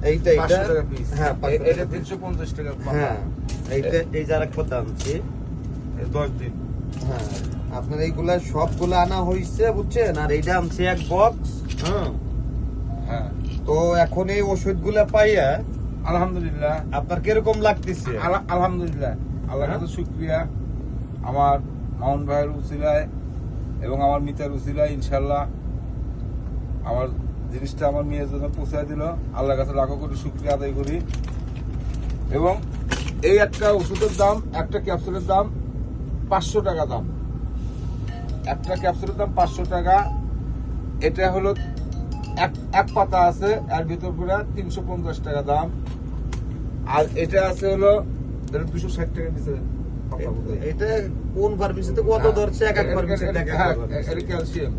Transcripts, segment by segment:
এইটা 500 টাকা পিস। হ্যাঁ এটা 350 টাকা। হ্যাঁ এইটা এই যে আরেক কথা আনছি 10 দিন। হ্যাঁ আপনার এইগুলা সবগুলা আনা হইছে বুঝছেন, আর এইটা আনছি এক বক্স। হ্যাঁ তো এখন এই ওষুধগুলা পাইয়া আলহামদুলিল্লাহ আপনার কিরকম লাগতেছে? আলহামদুলিল্লাহ আল্লাহর কাছে শুকরিয়া। আমার মামুন ভাইয়ের উসিলায় এবং আমার মিতার উসিলায় ইনশাল্লাহ আমার জিনিসটা আমার মেয়ের জন্য পৌঁছায় দিল। আল্লাহর কাছে লাখো কোটি শুকরিয়া আদায় করি। এবং এই একটা ওষুধের দাম, একটা ক্যাপসুলের দাম 500 টাকা দাম। একটা ক্যাপসুলের দাম 500 টাকা। এটা হলো এক পাতা আছে, এর ভিতর করে 350 টাকা দাম। আর এটা আছে হলো 260 টাকা নিচে। এটা কোন ফার্মেসিতে কত ধরছে? এক এক ফার্মেসিতে এক এক ধরছে। Calcium,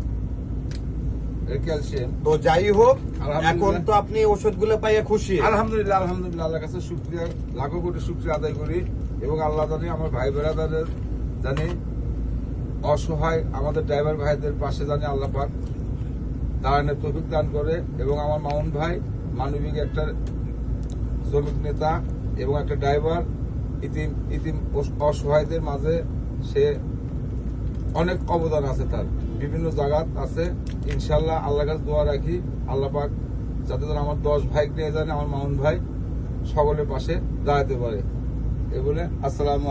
calcium. তো যাই হোক আলহামদুলিল্লাহ। এখন তো আপনি ওষুধগুলো পাইয়া খুশি? আলহামদুলিল্লাহ আলহামদুলিল্লাহ আল্লাহর কাছে শুকরিয়া, লাখো কোটি শুকরিয়া আদায় করি। এবং আল্লাহ জানি আমার ভাই বেড়াদারের জানি অসহায় আমাদের ড্রাইভার ভাইদের পাশে জানি আল্লাহ পাক দাঁড়ানোর তৌফিক দান করে। এবং আমার মামুন ভাই মানবিক একটা শ্রমিক নেতা এবং একটা ড্রাইভার, ইতিম অসহায়দের মাঝে সে অনেক অবদান আছে, তার বিভিন্ন জায়গা আছে। ইনশাল্লাহ আল্লাহর কাছে দোয়া রাখি আল্লাহ পাক যাতে আমার 10 ভাই নিয়ে জানে আমার মামুন ভাই সকলের পাশে দাঁড়াতে পারে। এ বলে আসসালামু